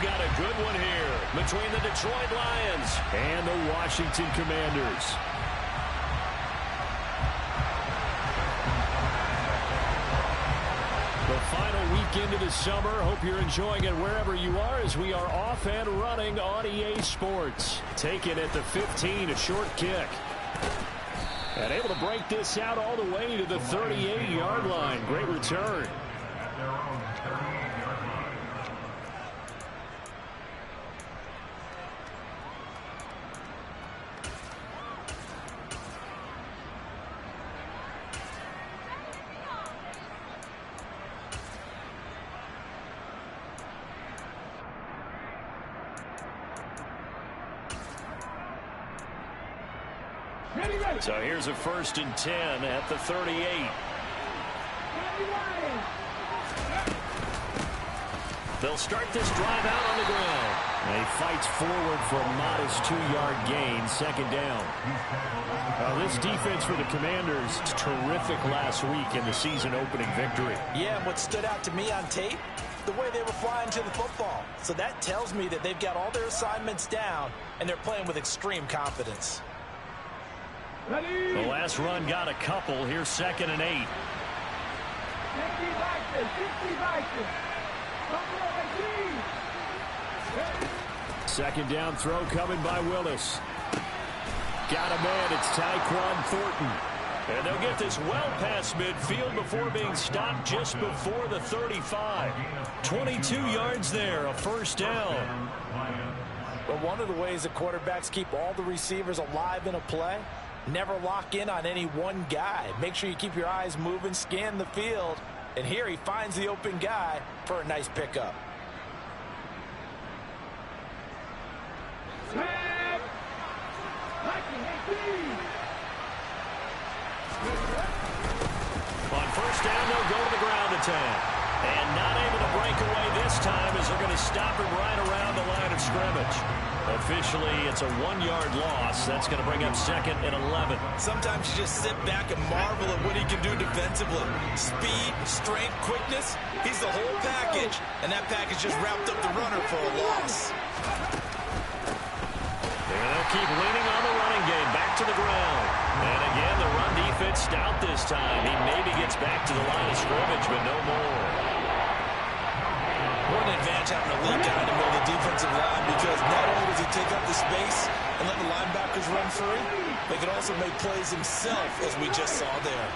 we've got a good one here between the Detroit Lions and the Washington Commanders. The final weekend of the summer. Hope you're enjoying it wherever you are as we are off and running on EA Sports. Taking at the 15, a short kick. And able to break this out all the way to the 38-yard line. Great return. So here's a 1st and 10 at the 38. They'll start this drive out on the ground. And he fights forward for a modest 2-yard gain, 2nd down. This defense for the Commanders, terrific last week in the season opening victory. Yeah, and what stood out to me on tape, the way they were flying to the football. So that tells me that they've got all their assignments down and they're playing with extreme confidence. The last run got a couple. Here's 2nd and 8. 2nd down throw coming by Willis. Got a man. It's Tyquan Thornton. And they'll get this well past midfield before being stopped just before the 35. 22 yards there, a 1st down. But one of the ways that quarterbacks keep all the receivers alive in a play, never lock in on any one guy. Make sure you keep your eyes moving, scan the field. And here he finds the open guy for a nice pickup. On 1st down, they'll go to the ground attack. And not able to break away this time as they're going to stop him right around the line of scrimmage. Officially, it's a 1-yard loss. That's going to bring up 2nd and 11. Sometimes you just sit back and marvel at what he can do defensively. Speed, strength, quickness. He's the whole package, and that package just wrapped up the runner for a loss. And they'll keep leaning on the running game. Back to the ground. And again, the run defense stout this time. He maybe gets back to the line of scrimmage, but no more. What an advantage having a lead guy in the middle of the defensive line, because not only does he take up the space and let the linebackers run free, but he can also make plays himself, as we just saw there.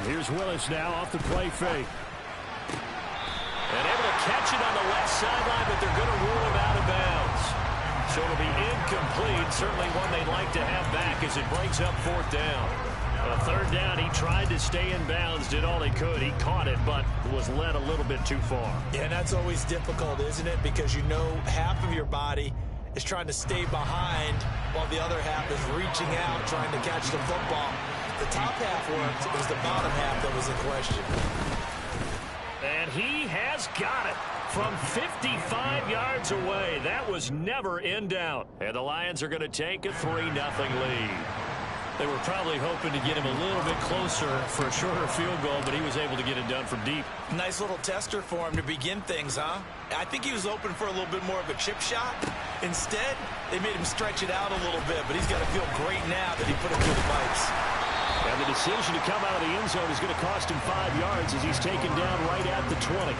Here's Willis now off the play fake. And able to catch it on the left sideline, but they're going to rule him out of bounds. So it'll be incomplete. Certainly one they'd like to have back as it brings up 4th down. A 3rd down, he tried to stay in bounds, did all he could. He caught it, but was led a little bit too far. Yeah, and that's always difficult, isn't it? Because you know half of your body is trying to stay behind while the other half is reaching out, trying to catch the football. The top half worked. It was the bottom half that was in question. And he has got it from 55 yards away. That was never in doubt. And the Lions are going to take a 3-0 lead. They were probably hoping to get him a little bit closer for a shorter field goal, but he was able to get it done from deep. Nice little tester for him to begin things, huh? I think he was open for a little bit more of a chip shot. Instead, they made him stretch it out a little bit, but he's got to feel great now that he put it through the pipes. And the decision to come out of the end zone is going to cost him 5 yards as he's taken down right at the 20.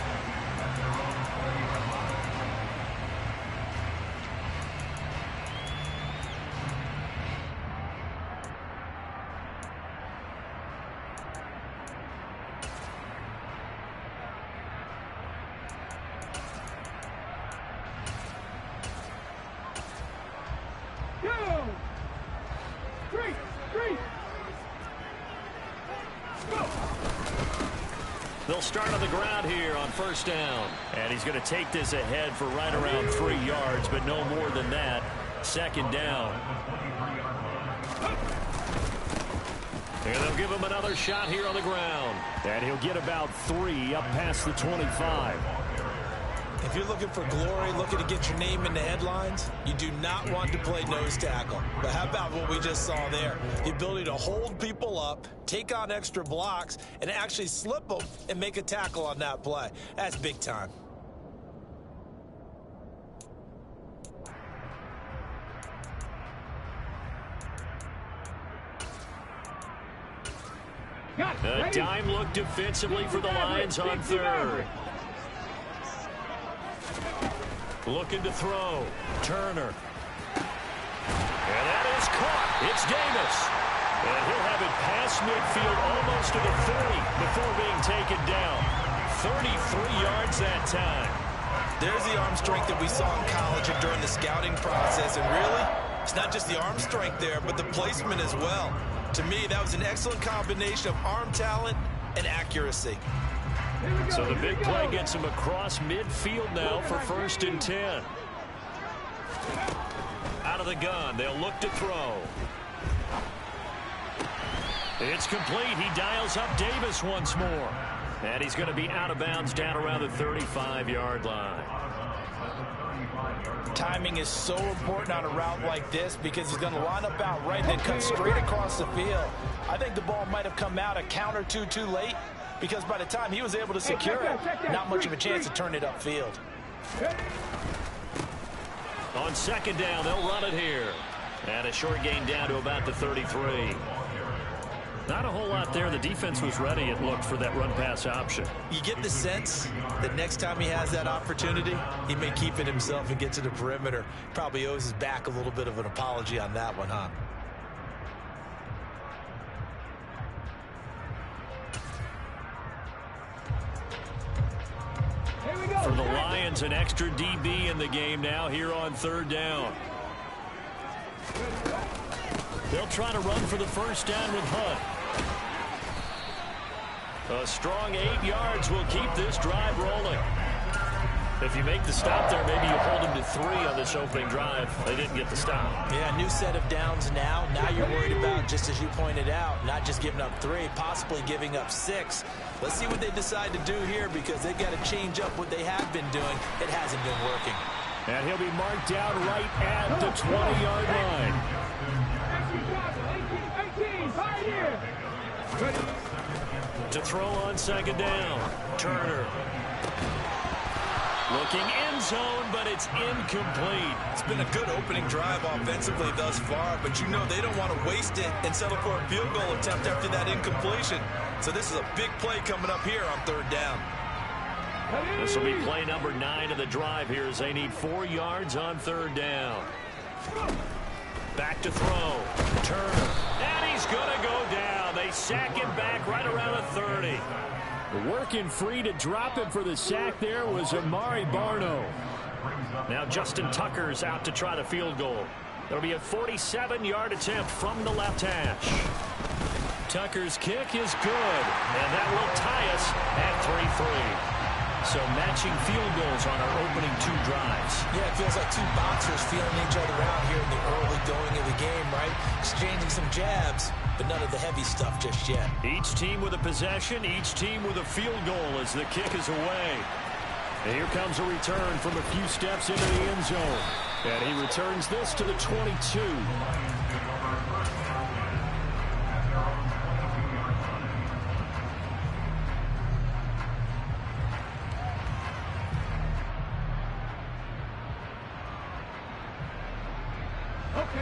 They'll start on the ground here on 1st down. And he's going to take this ahead for right around 3 yards, but no more than that. 2nd down. And they'll give him another shot here on the ground. And he'll get about 3 up past the 25. If you're looking for glory, looking to get your name in the headlines, you do not want to play nose tackle. But how about what we just saw there? The ability to hold people up, take on extra blocks, and actually slip them and make a tackle on that play. That's big time. A dime look defensively for the Lions on third. Looking to throw. Turner. And that is caught. It's Davis. And he'll have it past midfield almost to the 30 before being taken down. 33 yards that time. There's the arm strength that we saw in college and during the scouting process. And really, it's not just the arm strength there, but the placement as well. To me, that was an excellent combination of arm talent and accuracy. So the big play gets him across midfield now for 1st and 10. Out of the gun, they'll look to throw. It's complete. He dials up Davis once more. And he's going to be out of bounds down around the 35-yard line. Timing is so important on a route like this because he's going to line up out right and then cut straight across the field. I think the ball might have come out a count or two too late because by the time he was able to secure it, not much of a chance to turn it upfield. On 2nd down, they'll run it here. And a short gain down to about the 33. Not a whole lot there. The defense was ready, it looked, for that run-pass option. You get the sense that next time he has that opportunity, he may keep it himself and get to the perimeter. Probably owes his back a little bit of an apology on that one, huh? For the Lions, an extra DB in the game now here on 3rd down. They'll try to run for the 1st down with Hunt. A strong 8 yards will keep this drive rolling. If you make the stop there, maybe you hold them to 3 on this opening drive. They didn't get the stop. Yeah, new set of downs now. Now you're worried about, just as you pointed out, not just giving up 3, possibly giving up 6. Let's see what they decide to do here because they've got to change up what they have been doing. It hasn't been working. And he'll be marked down right at the 20-yard line. To throw on 2nd down. Turner. Looking end zone, but it's incomplete. It's been a good opening drive offensively thus far, but you know they don't want to waste it and settle for a field goal attempt after that incompletion. So this is a big play coming up here on 3rd down. This will be play number 9 of the drive here as they need 4 yards on 3rd down. Back to throw. Turner. And he's going to go down. They sack him back right around the 30. Working free to drop him for the sack there was Amari Barno. Now Justin Tucker's out to try the field goal. There'll be a 47-yard attempt from the left hash. Tucker's kick is good, and that will tie us at 3-3. So matching field goals on our opening 2 drives. Yeah, it feels like 2 boxers feeling each other out here in the early going of the game, right? Exchanging some jabs, but none of the heavy stuff just yet. Each team with a possession, each team with a field goal as the kick is away. And here comes a return from a few steps into the end zone. And he returns this to the 22.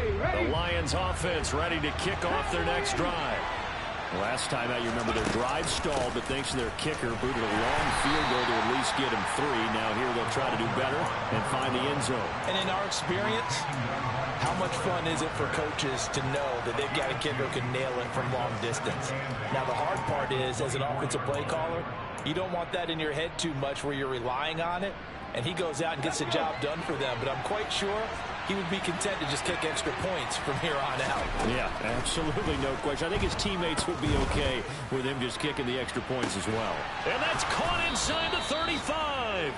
The Lions offense ready to kick off their next drive. Last time out, you remember their drive stalled, but thanks to their kicker, booted a long field goal to at least get him 3. Now here they'll try to do better and find the end zone. And in our experience, how much fun is it for coaches to know that they've got a kicker who can nail it from long distance? Now the hard part is, as an offensive play caller, you don't want that in your head too much where you're relying on it, and he goes out and gets the job done for them. But I'm quite sure he would be content to just kick extra points from here on out. Yeah, absolutely no question. I think his teammates would be okay with him just kicking the extra points as well. And that's caught inside the 35.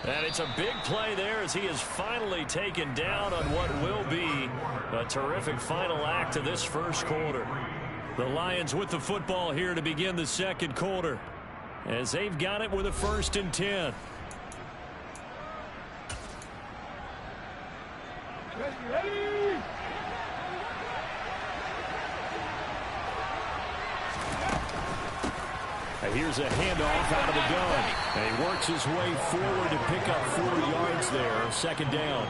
And it's a big play there as he is finally taken down on what will be a terrific final act of this first quarter. The Lions with the football here to begin the second quarter as they've got it with a 1st and 10. Here's a handoff out of the gun. And he works his way forward to pick up 4 yards there. 2nd down.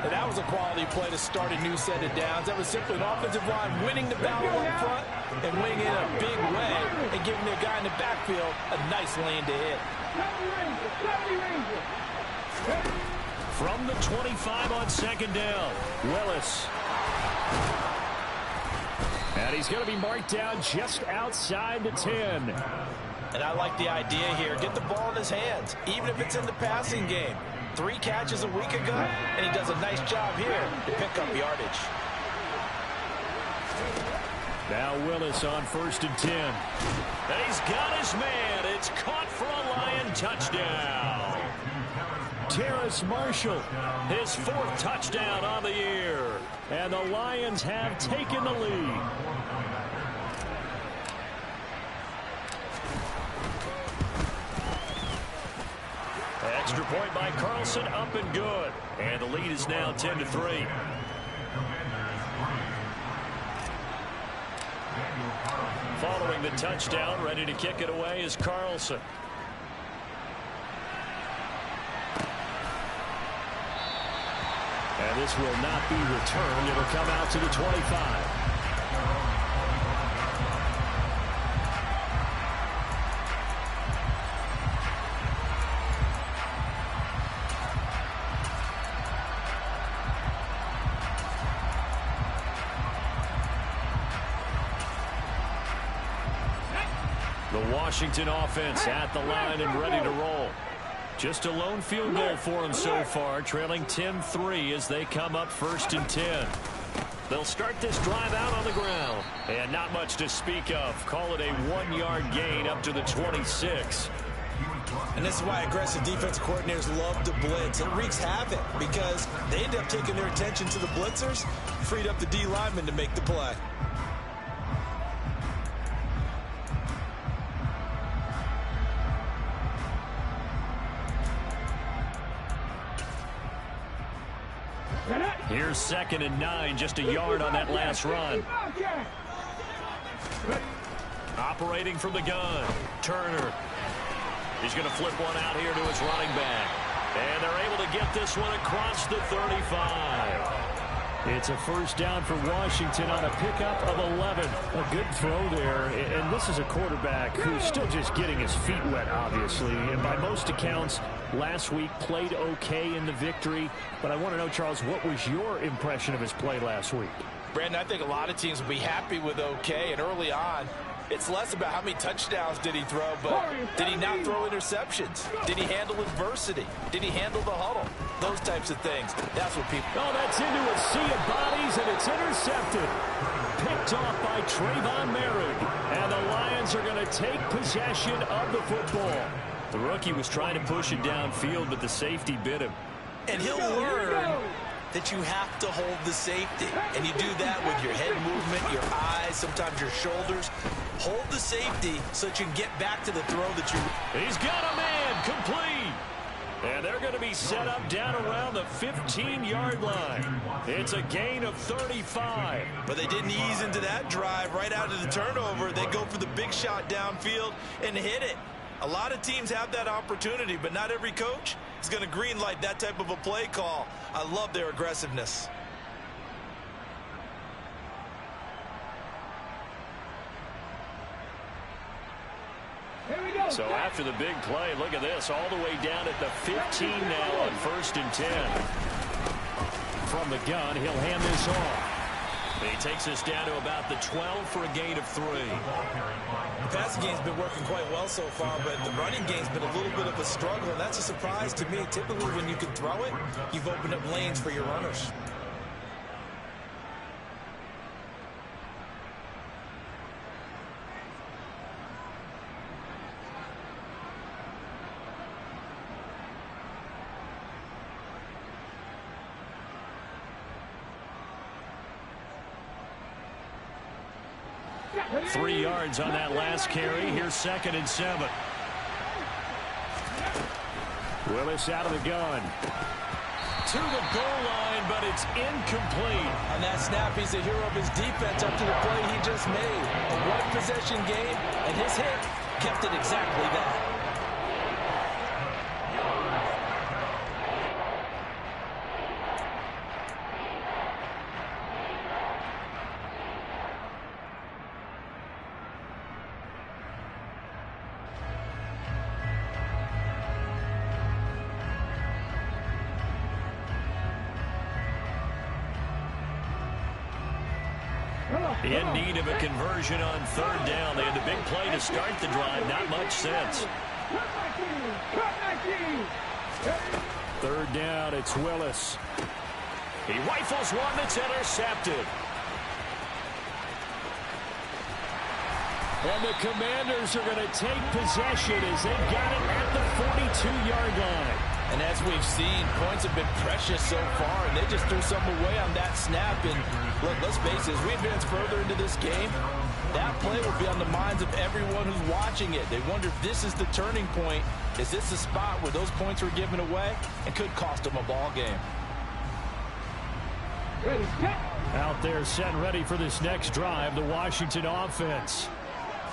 And that was a quality play to start a new set of downs. That was simply an offensive line winning the battle up front and winning it in a big way and giving their guy in the backfield a nice lane to hit. From the 25 on second down, Willis. And he's going to be marked down just outside the 10. And I like the idea here. Get the ball in his hands, even if it's in the passing game. 3 catches a week ago, and he does a nice job here to pick up yardage. Now Willis on 1st and 10. And he's got his man. It's caught for a Lion touchdown. Terrace Marshall, his 4th touchdown on the year. And the Lions have taken the lead. Extra point by Carlson, up and good. And the lead is now 10-3. Following the touchdown, ready to kick it away is Carlson. And this will not be returned. It'll come out to the 25. The Washington offense at the line and ready to roll. Just a lone field goal for them so far, trailing 10-3 as they come up 1st and 10. They'll start this drive out on the ground. And not much to speak of. Call it a 1-yard gain up to the 26. And this is why aggressive defensive coordinators love to blitz. It wreaks havoc because they end up taking their attention to the blitzers, freed up the D lineman to make the play. Here's 2nd and 9, just a yard on that last run. Operating from the gun, Turner. He's going to flip one out here to his running back. And they're able to get this one across the 35. It's a 1st down for Washington on a pickup of 11. A good throw there. And this is a quarterback who's still just getting his feet wet, obviously. And by most accounts, last week played okay in the victory. But I want to know, Charles, what was your impression of his play last week? Brandon, I think a lot of teams will be happy with okay. And early on, it's less about how many touchdowns did he throw, but did he not throw interceptions? Did he handle adversity? Did he handle the huddle? Those types of things. That's what people... Oh, that's into a sea of bodies, and it's intercepted. Picked off by Trayvon Merrick. And the Lions are going to take possession of the football. The rookie was trying to push it downfield, but the safety bit him. And he'll learn that you have to hold the safety. And you do that with your head movement, your eyes, sometimes your shoulders. Hold the safety so that you can get back to the throw that you... He's got a man, complete. And they're going to be set up down around the 15-yard line. It's a gain of 35. But they didn't ease into that drive right out of the turnover. They go for the big shot downfield and hit it. A lot of teams have that opportunity, but not every coach is going to greenlight that type of a play call. I love their aggressiveness. So after the big play, look at this, all the way down at the 15 now on 1st and 10. From the gun, he'll hand this off. He takes us down to about the 12 for a gain of 3. The passing game's been working quite well so far, but the running game's been a little bit of a struggle, and that's a surprise to me. Typically, when you can throw it, you've opened up lanes for your runners. Three yards on that last carry. Here's 2nd and 7. Willis out of the gun. To the goal line, but it's incomplete. On that snap, he's the hero of his defense up to the play he just made. A one-possession game, and his hit kept it exactly that. In need of a conversion on third down. They had the big play to start the drive. Not much sense. Third down, it's Willis. He rifles one that's intercepted. And the Commanders are going to take possession as they've got it at the 42-yard line. And as we've seen, points have been precious so far, and they just threw something away on that snap. And look, let's face it, as we advance further into this game, that play will be on the minds of everyone who's watching it. They wonder if this is the turning point. Is this the spot where those points were given away and could cost them a ball game? Out there set and ready for this next drive, the Washington offense.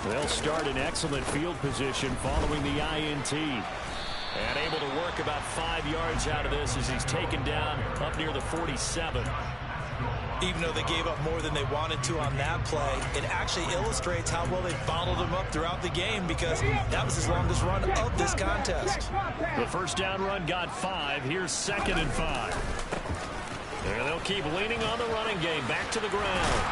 They'll start in excellent field position following the INT. And able to work about 5 yards out of this as he's taken down up near the 47. Even though they gave up more than they wanted to on that play, it actually illustrates how well they followed them up throughout the game, because that was his longest run of this contest. The first down run got 5. Here's 2nd and 5. And they'll keep leaning on the running game. Back to the ground.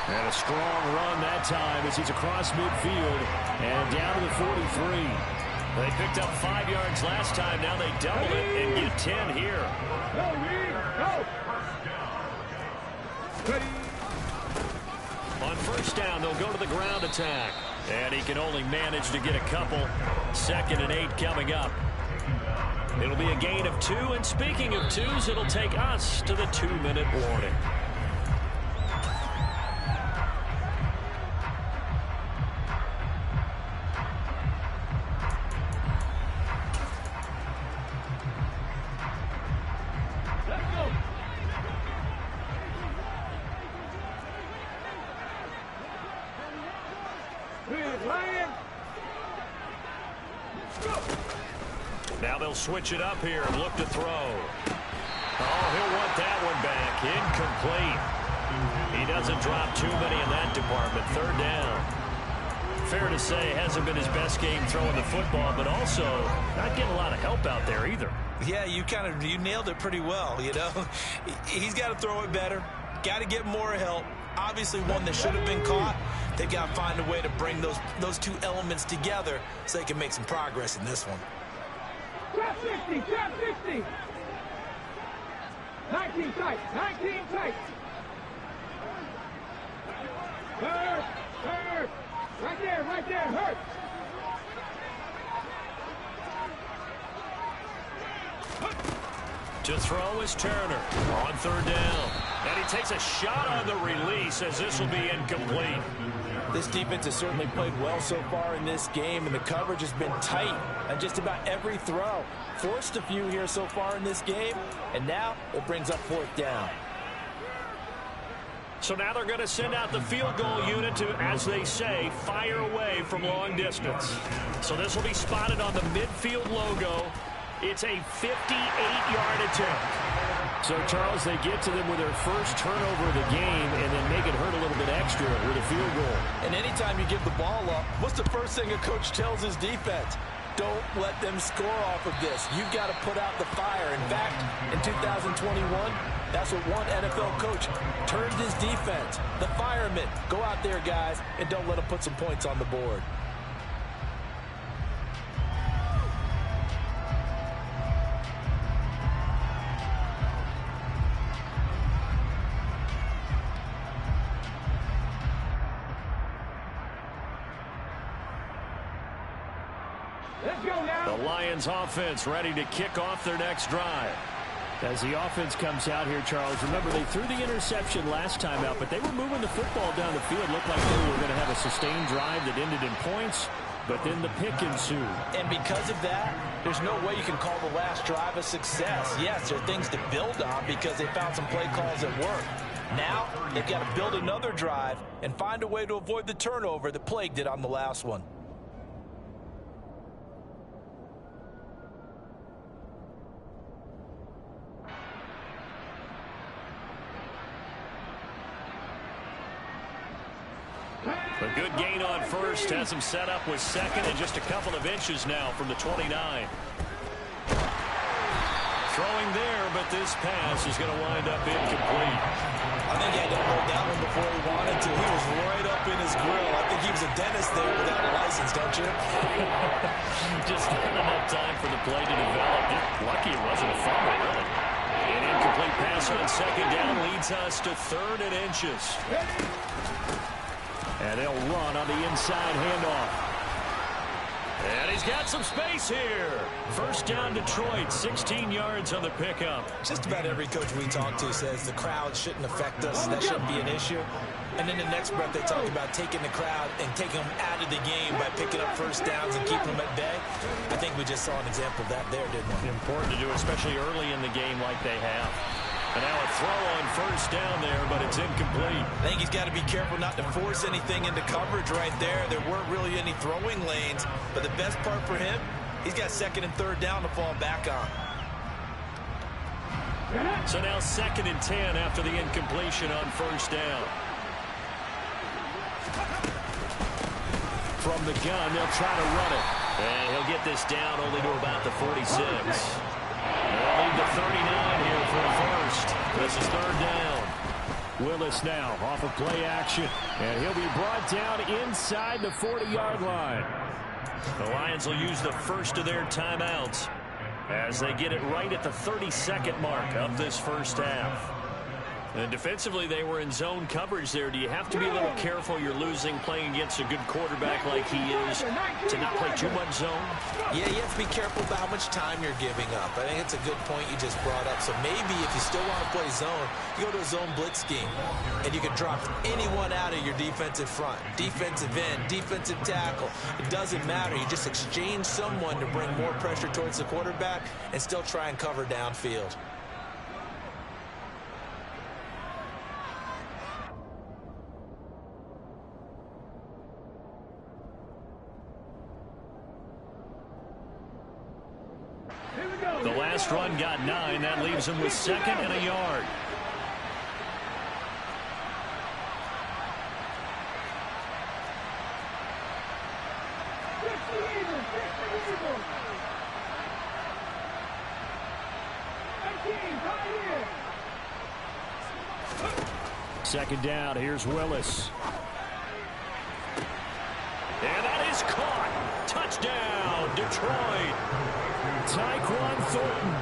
And a strong run that time as he's across midfield and down to the 43. They picked up 5 yards last time. Now they doubled it and get 10 here. On first down, they'll go to the ground attack. And he can only manage to get a couple. 2nd and 8 coming up. It'll be a gain of 2. And speaking of 2s, it'll take us to the 2-minute warning. Now they'll switch it up here and look to throw. Oh, he'll want that one back. Incomplete. He doesn't drop too many in that department. 3rd down. Fair to say, hasn't been his best game throwing the football, but also not getting a lot of help out there either. Yeah, you nailed it pretty well, you know. He's got to throw it better. Got to get more help. Obviously one that should have been caught. They've got to find a way to bring those two elements together so they can make some progress in this one. Trap 60, trap 60. 19 tight, 19 tight. Hurt, hurt. Right there, hurt. To throw is Turner on 3rd down. And he takes a shot on the release as this will be incomplete. This defense has certainly played well so far in this game, and the coverage has been tight on just about every throw. Forced a few here so far in this game, and now it brings up 4th down. So now they're going to send out the field goal unit to, as they say, fire away from long distance. So this will be spotted on the midfield logo. It's a 58-yard attempt. So, Charles, they get to them with their first turnover of the game and then make it hurt a little bit extra with a field goal. And anytime you give the ball up, what's the first thing a coach tells his defense? Don't let them score off of this. You've got to put out the fire. In fact, in 2021, that's what one NFL coach turned his defense. The firemen. Go out there, guys, and don't let them put some points on the board. The Lions offense ready to kick off their next drive. As the offense comes out here, Charles, remember they threw the interception last time out, but they were moving the football down the field. Looked like they were going to have a sustained drive that ended in points, but then the pick ensued. And because of that, there's no way you can call the last drive a success. Yes, there are things to build on because they found some play calls that work. Now, they've got to build another drive and find a way to avoid the turnover that plagued it on the last one. A good gain on first has him set up with 2nd and just a couple of inches now from the 29. throwing there, but this pass is going to wind up incomplete. I think he had to hold that one before he wanted to. He was right up in his grill. I think he was a dentist there without a license, don't you? Just not enough time for the play to develop. Lucky it wasn't a fumble, really. An incomplete pass on second down leads us to 3rd and inches. And they'll run on the inside handoff. And he's got some space here. First down, Detroit, 16 yards on the pickup. Just about every coach we talk to says the crowd shouldn't affect us. That shouldn't be an issue. And in the next breath, they talk about taking the crowd and taking them out of the game by picking up first downs and keeping them at bay. I think we just saw an example of that there, didn't we? Important to do, especially early in the game like they have. And now a throw on first down there, but it's incomplete. I think he's got to be careful not to force anything into coverage right there. There weren't really any throwing lanes, but the best part for him, he's got 2nd and 3rd down to fall back on. So now 2nd and 10 after the incompletion on first down. From the gun, they'll try to run it. And he'll get this down only to about the 46. They'll lead the 39 here for a first. This is 3rd down. Willis now off of play action. And he'll be brought down inside the 40-yard line. The Lions will use the first of their timeouts as they get it right at the 32nd mark of this first half. And defensively, they were in zone coverage there. Do you have to be a little careful you're losing playing against a good quarterback like he is to not play too much zone? Yeah, you have to be careful about how much time you're giving up. I think it's a good point you just brought up. So maybe if you still want to play zone, you go to a zone blitz scheme, and you can drop anyone out of your defensive front, defensive end, defensive tackle. It doesn't matter. You just exchange someone to bring more pressure towards the quarterback and still try and cover downfield. The last run got 9. That leaves him with 2nd and a yard. Second down. Here's Willis. And that is caught. Touchdown, Detroit. Tyquan Thornton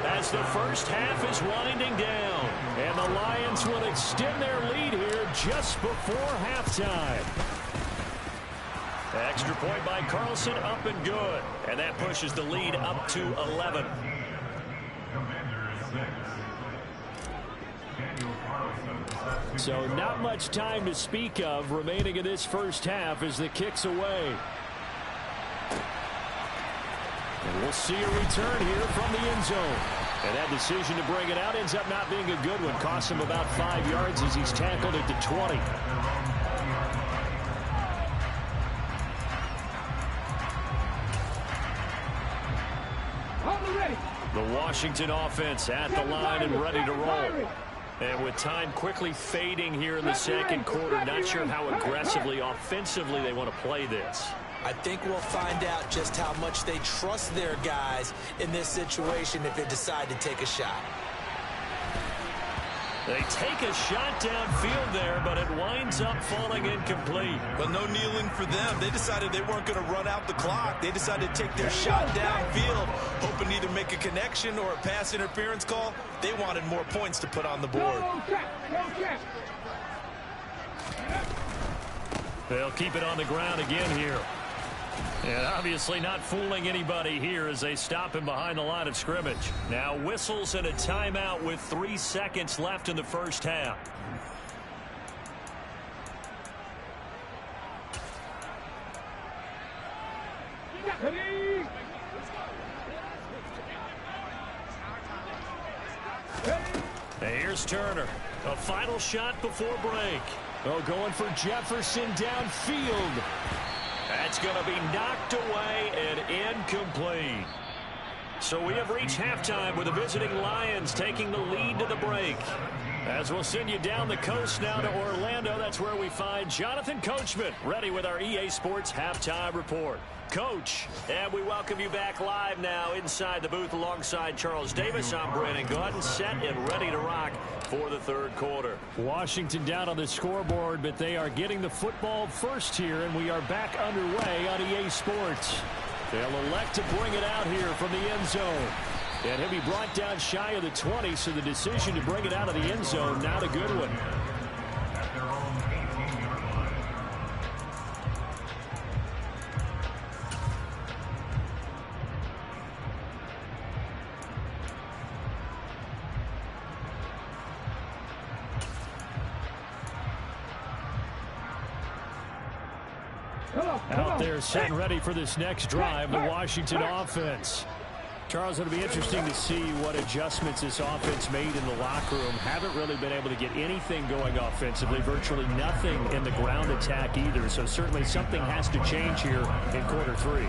as the first half is winding down. And the Lions will extend their lead here just before halftime. Extra point by Carlson, up and good. And that pushes the lead up to 11. So not much time to speak of remaining in this first half as the kick's away. And we'll see a return here from the end zone. And that decision to bring it out ends up not being a good one. Costs him about 5 yards as he's tackled at the 20. The Washington offense at the line and ready to roll. And with time quickly fading here in the second quarter, not sure how aggressively, offensively they want to play this. I think we'll find out just how much they trust their guys in this situation if they decide to take a shot. They take a shot downfield there, but it winds up falling incomplete. Well, no kneeling for them. They decided they weren't going to run out the clock. They decided to take their shot downfield, hoping to either make a connection or a pass interference call. They wanted more points to put on the board. They'll keep it on the ground again here. And obviously not fooling anybody here as they stop him behind the line of scrimmage. Now whistles and a timeout with 3 seconds left in the first half. And here's Turner. A final shot before break. Oh, going for Jefferson downfield. That's going to be knocked away and incomplete. So we have reached halftime with the visiting Lions taking the lead to the break. As we'll send you down the coast now to Orlando, that's where we find Jonathan Coachman, ready with our EA Sports Halftime Report. Coach, and we welcome you back live now inside the booth alongside Charles Davis. I'm Brandon Gaudin, set and ready to rock for the third quarter. Washington down on the scoreboard, but they are getting the football first here, and we are back underway on EA Sports. They'll elect to bring it out here from the end zone. And he'll be brought down shy of the 20, so the decision to bring it out of the end zone, not a good one. Out there set and ready for this next drive, the Washington offense. Charles, it'll be interesting to see what adjustments this offense made in the locker room. Haven't really been able to get anything going offensively, virtually nothing in the ground attack either. So certainly something has to change here in quarter three.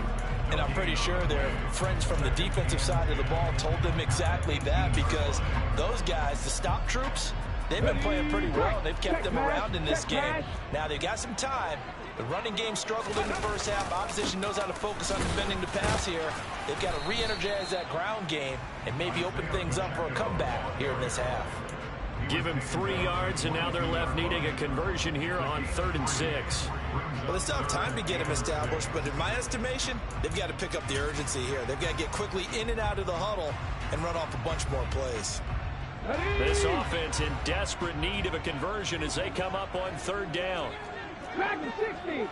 And I'm pretty sure their friends from the defensive side of the ball told them exactly that, because those guys, the stop troops, they've been playing pretty well. They've kept them around in this game. Now they've got some time. The running game struggled in the first half. Opposition knows how to focus on defending the pass here. They've got to re-energize that ground game and maybe open things up for a comeback here in this half. Give him 3 yards, and now they're left needing a conversion here on 3rd and 6. Well, they still have time to get him established, but in my estimation, they've got to pick up the urgency here. They've got to get quickly in and out of the huddle and run off a bunch more plays. This offense in desperate need of a conversion as they come up on 3rd down. Back to 60.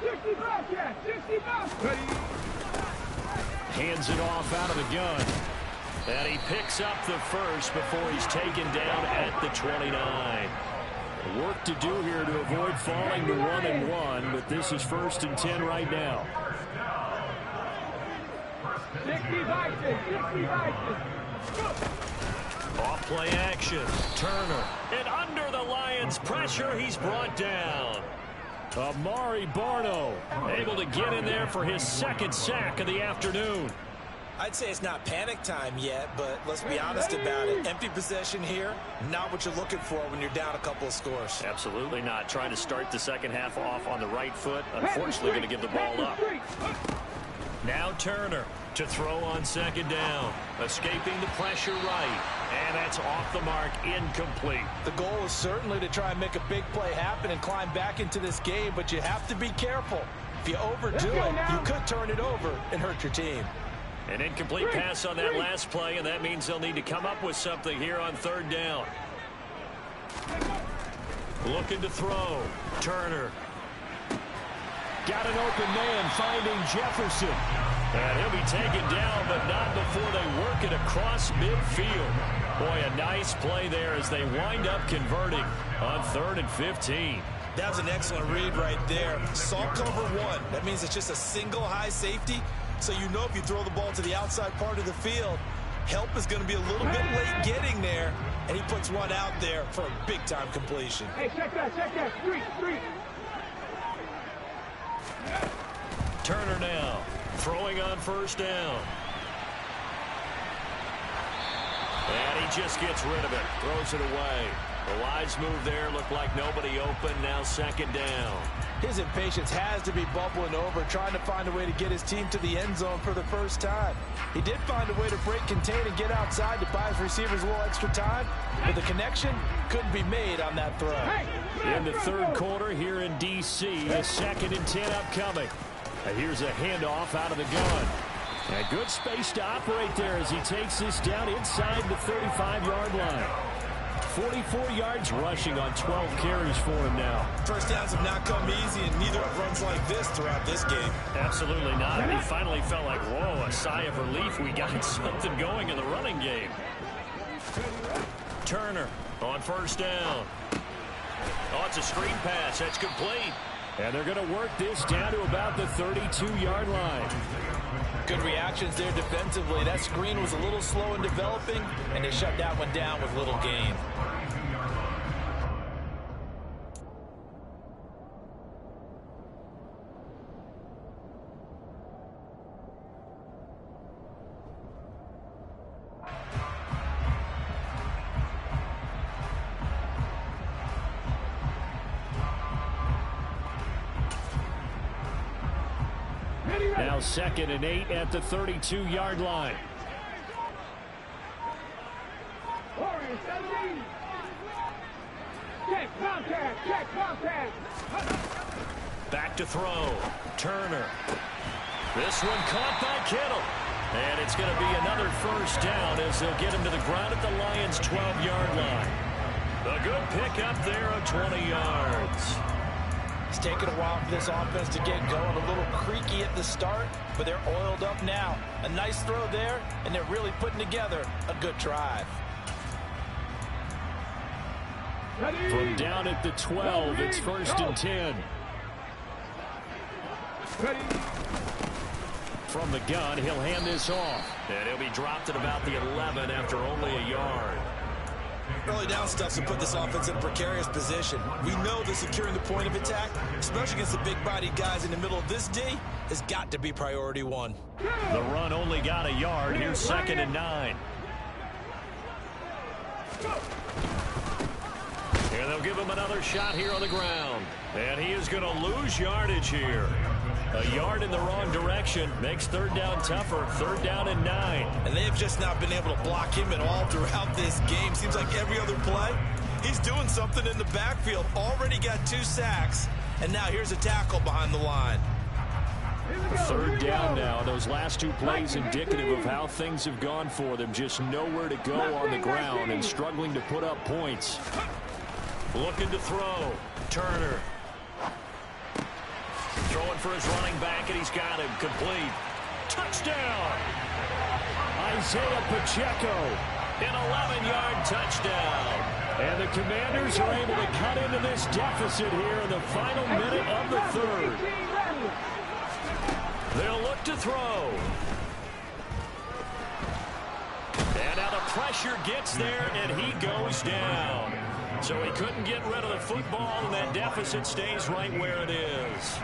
60 Bobcat. 60 Bobcat. Hands it off out of the gun. And he picks up the first before he's taken down at the 29. Work to do here to avoid falling to 1-1, but this is 1st and 10 right now. 60 Bobcat. 60 Bobcat. Off play action. Turner. And under the Lions' pressure, he's brought down. Amari Barno able to get in there for his 2nd sack of the afternoon. I'd say it's not panic time yet, but let's be honest about it. Empty possession here, not what you're looking for when you're down a couple of scores. Absolutely not. Trying to start the second half off on the right foot. Unfortunately, going to give the ball up. Now Turner to throw on 2nd down. Escaping the pressure right. And that's off the mark, incomplete. The goal is certainly to try and make a big play happen and climb back into this game, but you have to be careful. If you overdo it, you could turn it over and hurt your team. An incomplete pass on that last play, and that means they'll need to come up with something here on 3rd down. Looking to throw. Turner. Got an open man finding Jefferson. And he'll be taken down, but not before they work it across midfield. Boy, a nice play there as they wind up converting on 3rd and 15. That was an excellent read right there. Salt cover 1. That means it's just a single high safety. So you know if you throw the ball to the outside part of the field, help is going to be a little bit late getting there. And he puts one out there for a big-time completion. Hey, check that. Street. Turner now throwing on 1st down. And he just gets rid of it. Throws it away. The wise move there. Looked like nobody open. Now 2nd down. His impatience has to be bubbling over, trying to find a way to get his team to the end zone for the first time. He did find a way to break contain and get outside to buy his receivers a little extra time, but the connection couldn't be made on that throw. In the 3rd quarter here in D.C., a 2nd and 10 upcoming. And here's a handoff out of the gun. And good space to operate there as he takes this down inside the 35-yard line. 44 yards rushing on 12 carries for him now. First downs have not come easy, and neither have runs like this throughout this game. Absolutely not. And he finally felt like, whoa, a sigh of relief. We got something going in the running game. Turner on 1st down. Oh, it's a screen pass. That's complete. And they're going to work this down to about the 32-yard line. Good reactions there defensively. That screen was a little slow in developing, and they shut that one down with little gain. now 2nd and 8 at the 32-yard line. Check contact, check contact. Back to throw. Turner. This one caught by Kittle. And it's going to be another first down as they'll get him to the ground at the Lions' 12-yard line. A good pickup there of 20 yards. It's taken a while for this offense to get going. A little creaky at the start, but they're oiled up now. A nice throw there, and they're really putting together a good drive. From down at the 12, it's 1st and 10. From the gun, he'll hand this off. And he'll be dropped at about the 11 after only a yard. Early down stuff's to put this offense in a precarious position. We know that securing the point of attack, especially against the big-bodied guys in the middle of this D, has got to be priority one. The run only got a yard. Here's 2nd and 9. And they'll give him another shot here on the ground. And he is going to lose yardage here. A yard in the wrong direction makes 3rd down tougher. 3rd down and 9. And they've just not been able to block him at all throughout this game. Seems like every other play, he's doing something in the backfield. Already got 2 sacks. And now here's a tackle behind the line. 3rd down now. Those last 2 plays indicative of how things have gone for them. Just nowhere to go on the ground and struggling to put up points. Looking to throw. Turner. Throwing for his running back, and he's got him. Complete. Touchdown! Isaiah Pacheco. An 11-yard touchdown. And the Commanders are able to cut into this deficit here in the final minute of the 3rd. They'll look to throw. And now the pressure gets there, and he goes down. So he couldn't get rid of the football, and that deficit stays right where it is.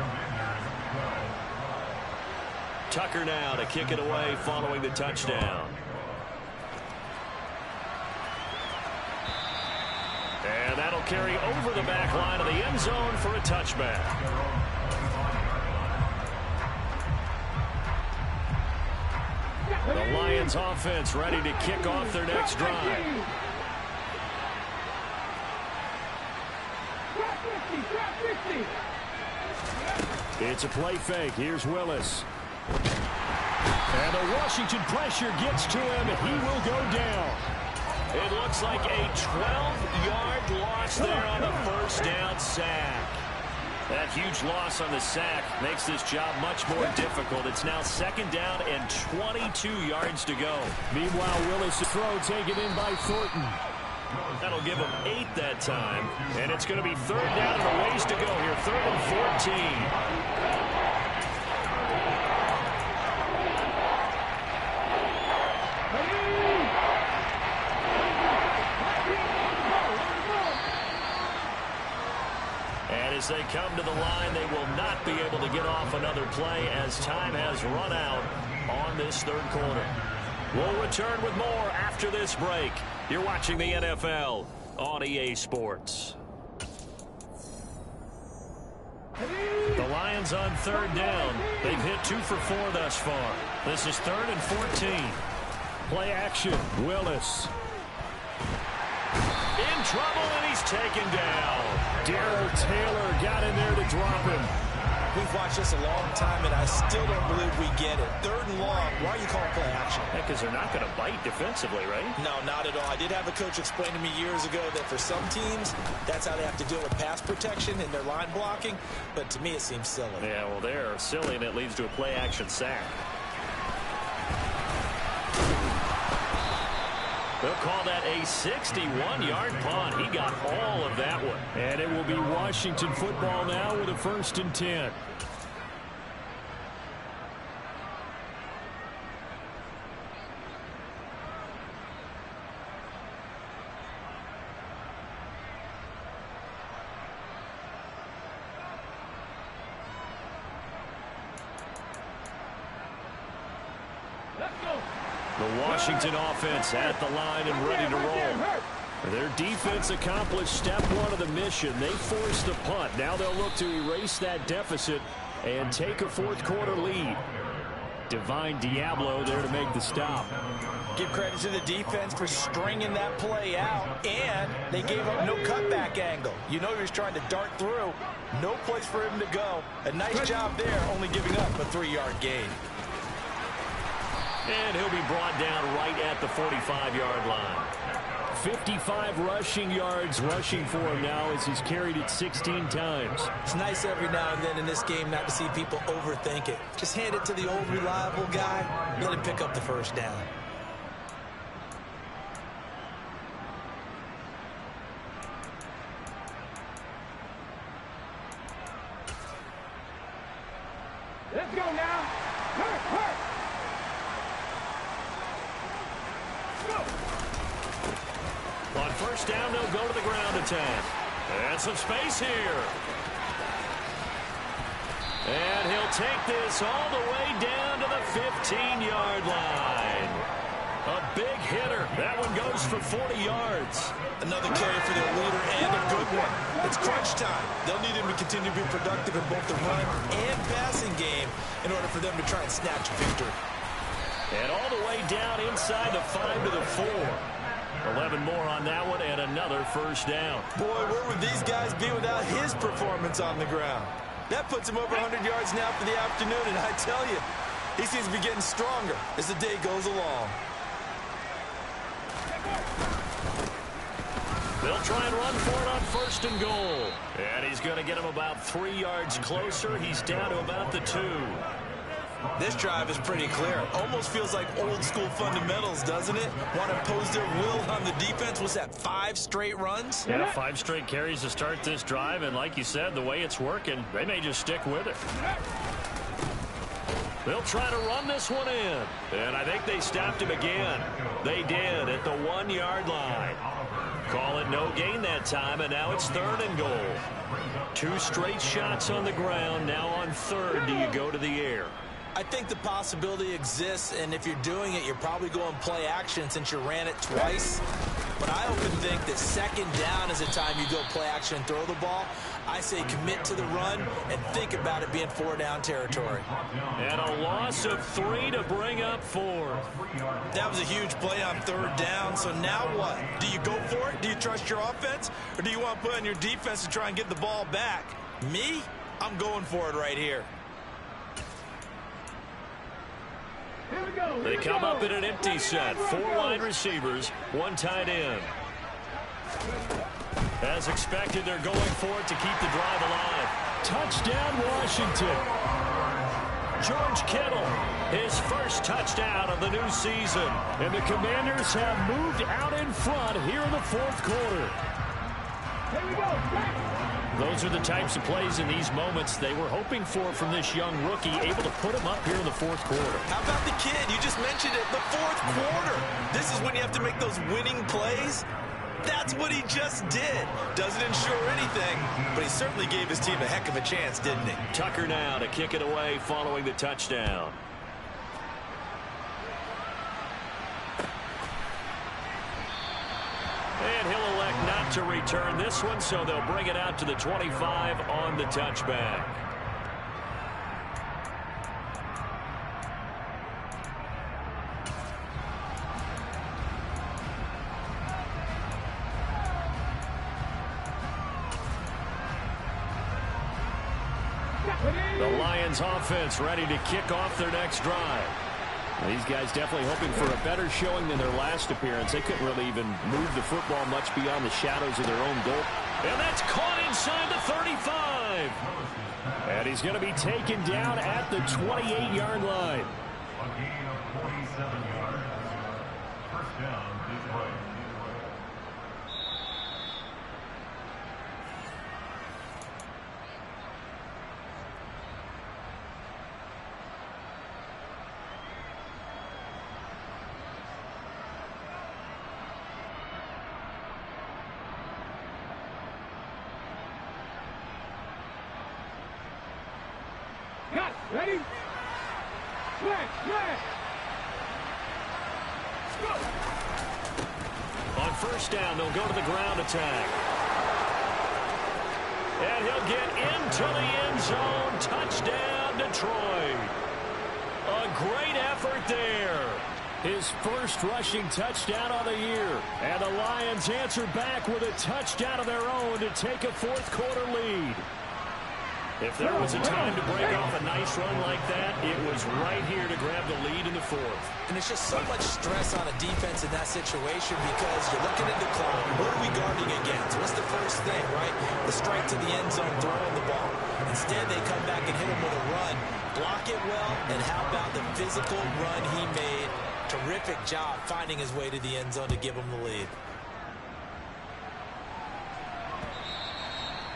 Tucker now to kick it away following the touchdown. And that'll carry over the back line of the end zone for a touchback. The Lions offense ready to kick off their next drive. It's a play fake. Here's Willis. And the Washington pressure gets to him, and he will go down. It looks like a 12-yard loss there on the first down sack. That huge loss on the sack makes this job much more difficult. It's now 2nd down and 22 yards to go. Meanwhile, Willis' throw taken in by Thornton. That'll give him 8 that time. And it's going to be 3rd down and a ways to go here. 3rd and 14. And as they come to the line, they will not be able to get off another play as time has run out on this 3rd quarter. We'll return with more after this break. You're watching the NFL on EA Sports. The Lions on 3rd down. They've hit 2 for 4 thus far. This is 3rd and 14. Play action. Willis. In trouble, and he's taken down. Darrell Taylor got in there to drop him. We've watched this a long time, and I still don't believe we get it. 3rd and long. Why are you calling play action? Yeah, because they're not going to bite defensively, right? No, not at all. I did have a coach explain to me years ago that for some teams, that's how they have to deal with pass protection and their line blocking. But to me, it seems silly. Yeah, well, they're silly, and it leads to a play action sack. They'll call that a 61-yard punt. He got all of that one. And it will be Washington football now with a 1st and 10. The Washington offense at the line and ready to roll. Their defense accomplished step 1 of the mission. They forced the punt. Now they'll look to erase that deficit and take a 4th quarter lead. Divine Diablo there to make the stop. Give credit to the defense for stringing that play out, and they gave up no cutback angle. You know he was trying to dart through. No place for him to go. A nice job there, only giving up a 3-yard gain. And he'll be brought down right at the 45-yard line. 55 rushing yards rushing for him now as he's carried it 16 times. It's nice every now and then in this game not to see people overthink it. Just hand it to the old reliable guy, let him pick up the first down. Let's go now. Hurt. On first down, they'll go to the ground attack. And some space here. And he'll take this all the way down to the 15-yard line. A big hitter. That one goes for 40 yards. Another carry for their leader and a good one. It's crunch time. They'll need him to continue to be productive in both the run and passing game in order for them to try and snatch a victory. And all the way down inside the 5 to the 4. 11 more on that one and another first down. Boy, where would these guys be without his performance on the ground? That puts him over 100 yards now for the afternoon, and I tell you, he seems to be getting stronger as the day goes along. They'll try and run for it on first and goal. And he's going to get him about 3 yards closer. He's down to about the 2. This drive is pretty clear. Almost feels like old school fundamentals, doesn't it? Want to impose their will on the defense. Was that 5 straight runs? Yeah, 5 straight carries to start this drive. And like you said, the way it's working, they may just stick with it. They'll try to run this one in. And I think they stopped him again. They did at the 1-yard line. Call it no gain that time, and now it's 3rd and goal. 2 straight shots on the ground. Now on 3rd, do you go to the air? I think the possibility exists, and if you're doing it, you're probably going play action since you ran it twice. But I often think that 2nd down is the time you go play action and throw the ball. I say commit to the run and think about it being 4-down territory. And a loss of 3 to bring up 4. That was a huge play on 3rd down, so now what? Do you go for it? Do you trust your offense? Or do you want to put on your defense to try and get the ball back? Me? I'm going for it right here. They come up in an empty set. 4 wide receivers, 1 tight end. As expected, they're going for it to keep the drive alive. Touchdown, Washington. George Kittle, his first touchdown of the new season. And the Commanders have moved out in front here in the 4th quarter. Here we go. Those are the types of plays in these moments they were hoping for from this young rookie, able to put him up here in the 4th quarter. How about the kid? You just mentioned it, the 4th quarter. This is when you have to make those winning plays. That's what he just did. Doesn't ensure anything, but he certainly gave his team a heck of a chance, didn't he? Tucker now to kick it away following the touchdown. And he'll elect not to return this one, so they'll bring it out to the 25 on the touchback. The Lions offense ready to kick off their next drive. These guys definitely hoping for a better showing than their last appearance. They couldn't really even move the football much beyond the shadows of their own goal. And that's caught inside the 35. And he's going to be taken down at the 28-yard line. A gain of 47 yards. First down, Detroit. Cut. Ready? Flash. On first down, they'll go to the ground attack. And he'll get into the end zone. Touchdown, Detroit. A great effort there. His first rushing touchdown of the year. And the Lions answer back with a touchdown of their own to take a fourth-quarter lead. If there was a time to break off a nice run like that, it was right here to grab the lead in the fourth. And it's just so much stress on a defense in that situation because you're looking at the clock. What are we guarding against? What's the first thing, right? The strike to the end zone, throwing the ball. Instead, they come back and hit him with a run. Block it well, and how about the physical run he made? Terrific job finding his way to the end zone to give him the lead.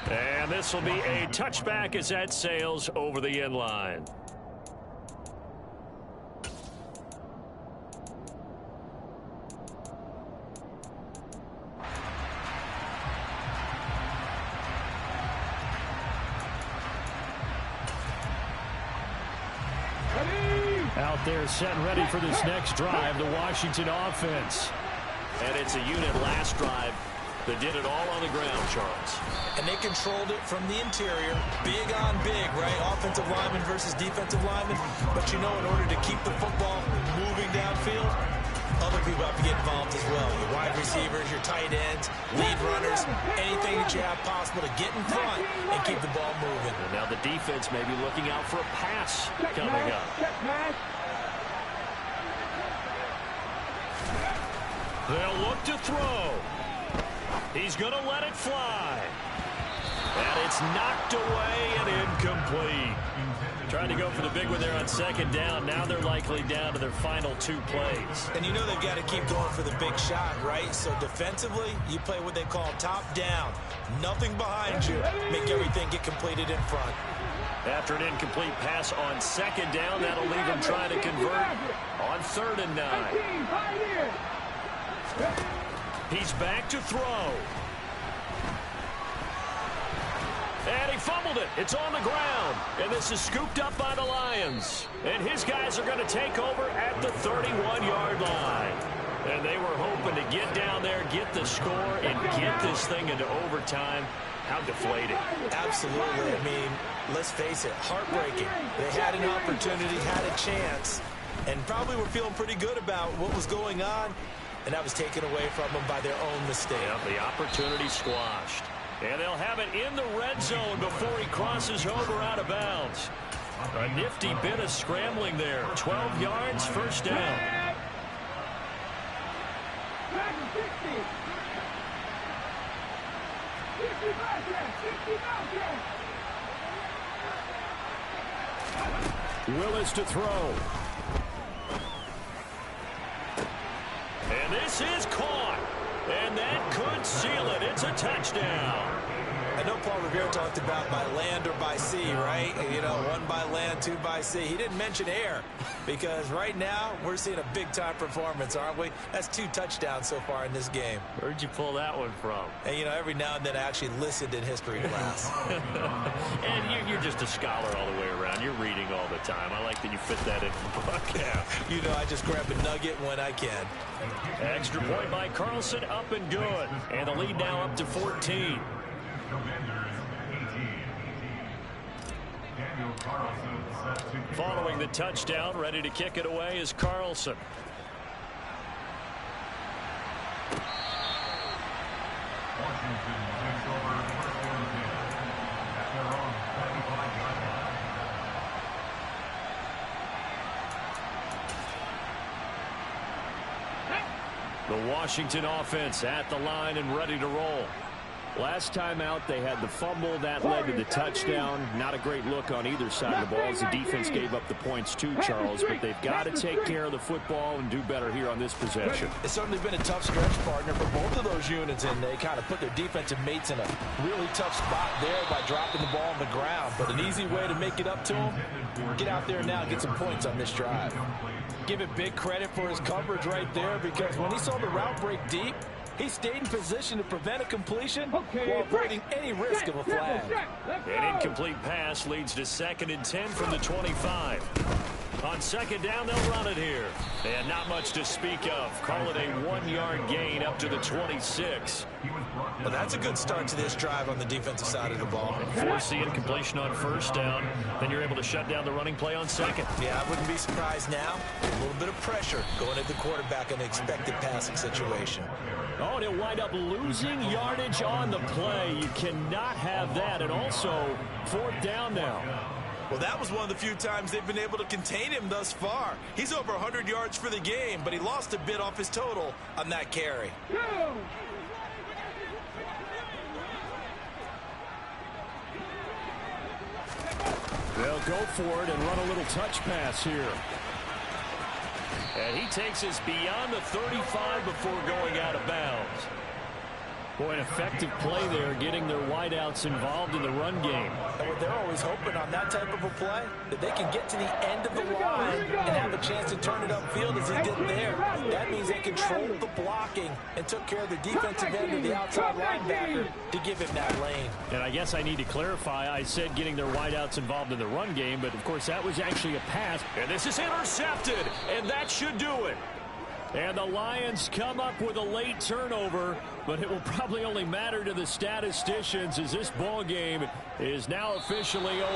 And this will be a touchback as that sails over the end line. Out there set and ready for this next drive, the Washington offense. And it's a unit last drive that did it all on the ground, Charles. And they controlled it from the interior. Big on big, right? Offensive lineman versus defensive lineman. But you know, in order to keep the football moving downfield, other people have to get involved as well. Your wide receivers, your tight ends, lead runners, anything that you have possible to get in front and keep the ball moving. And now the defense may be looking out for a pass coming up. They'll look to throw. He's going to let it fly. And it's knocked away and incomplete. Trying to go for the big one there on second down. Now they're likely down to their final 2 plays. And you know they've got to keep going for the big shot, right? So defensively, you play what they call top down. Nothing behind you. Make everything get completed in front. After an incomplete pass on second down, that'll leave him trying to convert on 3rd and 9. He's back to throw. And he fumbled it. It's on the ground. And this is scooped up by the Lions. And his guys are going to take over at the 31-yard line. And they were hoping to get down there, get the score, and get this thing into overtime. How deflating. Absolutely. I mean, let's face it, heartbreaking. They had an opportunity, had a chance, and probably were feeling pretty good about what was going on. And that was taken away from them by their own mistake. Yeah, the opportunity squashed. And they'll have it in the red zone before he crosses over out of bounds. A nifty bit of scrambling there. 12 yards, first down. Willis to throw. And this is caught. And that could seal it. It's a touchdown. I know Paul Revere talked about by land or by sea, right? You know, 1 by land, 2 by sea. He didn't mention air because right now we're seeing a big-time performance, aren't we? That's 2 touchdowns so far in this game. Where'd you pull that one from? And, you know, every now and then I actually listened in history class. And you're just a scholar all the way around. You're reading all the time. I like that you fit that in the book. Yeah, you know, I just grab a nugget when I can. Extra point by Carlson, up and good. And the lead now up to 14. Following the touchdown, ready to kick it away is Carlson. Washington takes over first and 10 at their own 25-yard line. The Washington offense at the line and ready to roll. Last time out, they had the fumble. That led to the touchdown. Not a great look on either side of the ball as the defense gave up the points too, Charles. But they've got to take care of the football and do better here on this possession. It's certainly been a tough stretch, partner, for both of those units, and they kind of put their defensive mates in a really tough spot there by dropping the ball on the ground. But an easy way to make it up to them, get out there now and get some points on this drive. Give it big credit for his coverage right there because when he saw the route break deep, he stayed in position to prevent a completion while avoiding any risk of a flag. An incomplete pass leads to 2nd and 10 from the 25. On second down, they'll run it here. And not much to speak of. Call it a 1-yard gain up to the 26. Well, that's a good start to this drive on the defensive side of the ball. Force the incompletion on first down. Then you're able to shut down the running play on second. Yeah, I wouldn't be surprised now. A little bit of pressure going at the quarterback in an expected passing situation. Oh, and he'll wind up losing yardage on the play. You cannot have that. And also, fourth down now. Well, that was one of the few times they've been able to contain him thus far. He's over 100 yards for the game, but he lost a bit off his total on that carry. They'll go for it and run a little touch pass here. And he takes us beyond the 35 before going out of bounds. Boy, an effective play there, getting their wideouts involved in the run game. And what they're always hoping on that type of a play, that they can get to the end of the line and have a chance to turn it upfield as he did there. That means they controlled the blocking and took care of the defensive end of the outside linebacker to give him that lane. And I guess I need to clarify, I said getting their wideouts involved in the run game, but of course that was actually a pass. And this is intercepted, and that should do it. And the Lions come up with a late turnover, but it will probably only matter to the statisticians as this ball game is now officially over.